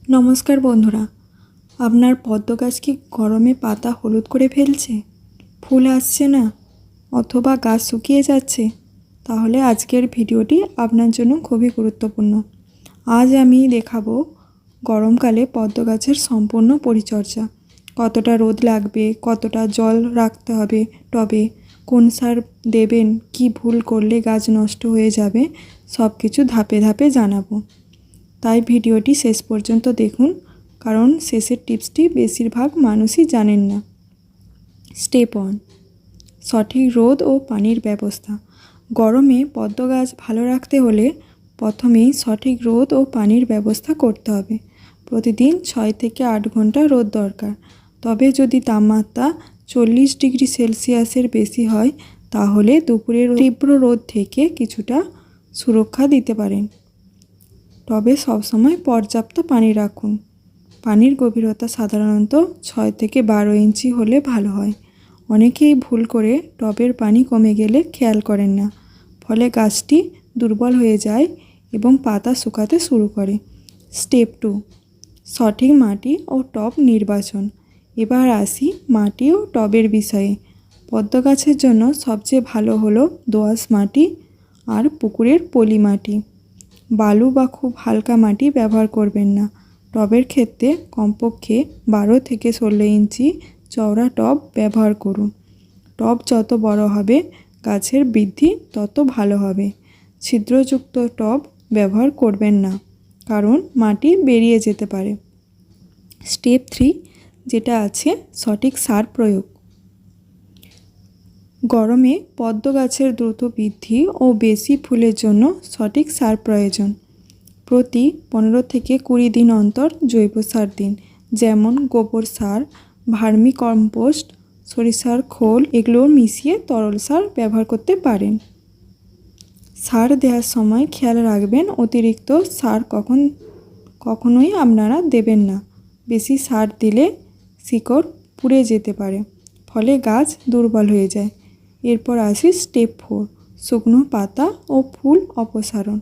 নমস্কার বন্ধুরা, আপনার পদ্ম গাছ কি গরমে পাতা হলুদ করে ফেলছে, ফুল আসছে না, অথবা গাছ শুকিয়ে যাচ্ছে? তাহলে আজকের ভিডিওটি আপনার জন্য খুবই গুরুত্বপূর্ণ। আজ আমি দেখাবো গরমকালে পদ্ম গাছের সম্পূর্ণ পরিচর্যা। কতটা রোদ লাগবে, কতটা জল রাখতে হবে টবে, কোন সার দেবেন, কি ভুল করলে গাছ নষ্ট হয়ে যাবে, সব কিছু ধাপে ধাপে জানাবো। তাই ভিডিওটি শেষ পর্যন্ত দেখুন, কারণ শেষের টিপসটি বেশিরভাগ মানুষই জানেন না। স্টেপ 1, সঠিক রোদ ও পানির ব্যবস্থা। গরমে পদ্ম গাছ ভালো রাখতে হলে প্রথমেই সঠিক রোদ ও পানির ব্যবস্থা করতে হবে। প্রতিদিন 6 থেকে 8 ঘন্টা রোদ দরকার। তবে যদি তাপমাত্রা 40 ডিগ্রি সেলসিয়াসের বেশি হয়, তাহলে দুপুরের তীব্র রোদ থেকে কিছুটা সুরক্ষা দিতে পারেন। টবে সবসময় পর্যাপ্ত পানি রাখুন। পানির গভীরতা সাধারণত 6 থেকে 12 ইঞ্চি হলে ভালো হয়। অনেকেই ভুল করে টবের পানি কমে গেলে খেয়াল করেন না, ফলে গাছটি দুর্বল হয়ে যায় এবং পাতা শুকাতে শুরু করে। স্টেপ 2, সঠিক মাটি ও টব নির্বাচন। এবার আসি মাটি ও টবের বিষয়ে। পদ্ম গাছের জন্য সবচেয়ে ভালো হলো দোআঁশ মাটি আর পুকুরের পলি মাটি। বালু বা খুব হালকা মাটি ব্যবহার করবেন না। টবের ক্ষেত্রে কমপক্ষে 12 থেকে 16 ইঞ্চি চওড়া টব ব্যবহার করুন। টব যত বড় হবে, গাছের বৃদ্ধি তত ভালো হবে। ছিদ্রযুক্ত টব ব্যবহার করবেন না, কারণ মাটি বেরিয়ে যেতে পারে। স্টেপ 3, যেটা আছে সঠিক সার প্রয়োগ। গরমে পদ্ম গাছের দ্রুত বৃদ্ধি ও বেশি ফুলের জন্য সঠিক সার প্রয়োজন। প্রতি 15 থেকে 20 দিন অন্তর জৈব সার দিন, যেমন গোবর সার, ভার্মি কম্পোস্ট, সরিষার খোল, এগুলো মিশিয়ে তরল সার ব্যবহার করতে পারেন। সার দেওয়ার সময় খেয়াল রাখবেন অতিরিক্ত সার কখনোই আপনারা দেবেন না। বেশি সার দিলে শিকড় পুড়ে যেতে পারে, ফলে গাছ দুর্বল হয়ে যায়। এরপর আসি স্টেপ 4, শুকনো পাতা ও ফুল অপসারণ।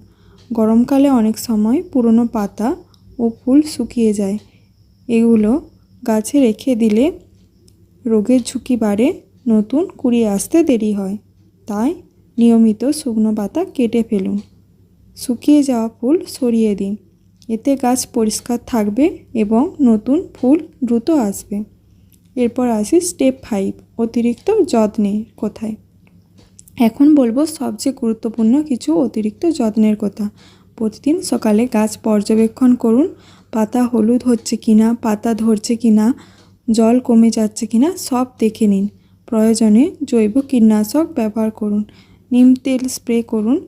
গরমকালে অনেক সময় পুরনো পাতা ও ফুল শুকিয়ে যায়। এগুলো গাছে রেখে দিলে রোগের ঝুঁকি বাড়ে, নতুন কুঁড়ি আসতে দেরি হয়। তাই নিয়মিত শুকনো পাতা কেটে ফেলুন। শুকিয়ে যাওয়া ফুল সরিয়ে দিন, এতে গাছ পরিষ্কার থাকবে এবং নতুন ফুল দ্রুত আসবে। এরপর আসি স্টেপ 5, অতিরিক্ত যত্নের কথায়। এখন বলবো সবচেয়ে গুরুত্বপূর্ণ কিছু অতিরিক্ত যত্নের কথা। প্রতিদিন সকালে গাছ পর্যবেক্ষণ করুন। পাতা হলুদ হচ্ছে কিনা, পাতা ধরছে কিনা, জল কমে যাচ্ছে কিনা, সব দেখে নিন। প্রয়োজনে জৈব কীটনাশক ব্যবহার করুন। নিম তেল স্প্রে করুন,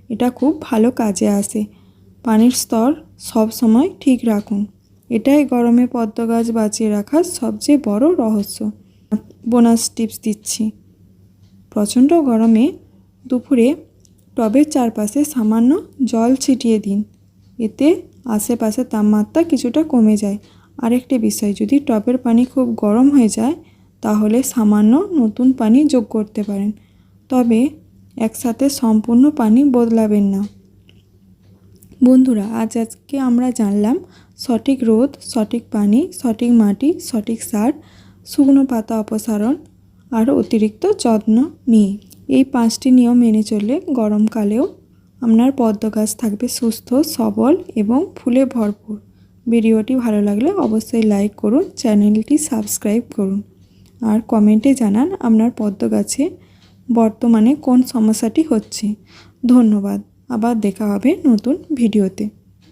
এটা খুব ভালো কাজে আসে। পানির স্তর সব সময় ঠিক রাখুন। এটাই গরমে পদ্ম গাছ বাঁচিয়ে রাখার সবচেয়ে বড় রহস্য। বোনাস টিপস দিচ্ছি। প্রচণ্ড গরমে দুপুরে টবের চারপাশে সামান্য জল ছিটিয়ে দিন, এতে আশেপাশে তাপমাত্রা কিছুটা কমে যায়। আরেকটি বিষয়, যদি টবের পানি খুব গরম হয়ে যায়, তাহলে সামান্য নতুন পানি যোগ করতে পারেন, তবে একসাথে সম্পূর্ণ পানি বদলাবেন না। বন্ধুরা, আজকে আমরা জানলাম সঠিক রোদ, সঠিক পানি, সঠিক মাটি, সঠিক সার, শুকনো পাতা অপসারণ আর অতিরিক্ত যত্ন নিয়ে। এই 5টি নিয়ম মেনে চললে গরমকালেও আপনার পদ্ম গাছ থাকবে সুস্থ, সবল এবং ফুলে ভরপুর। ভিডিওটি ভালো লাগলে অবশ্যই লাইক করুন, চ্যানেলটি সাবস্ক্রাইব করুন আর কমেন্টে জানান আপনার পদ্ম গাছে বর্তমানে কোন সমস্যাটি হচ্ছে। ধন্যবাদ। আবার দেখা হবে নতুন ভিডিওতে।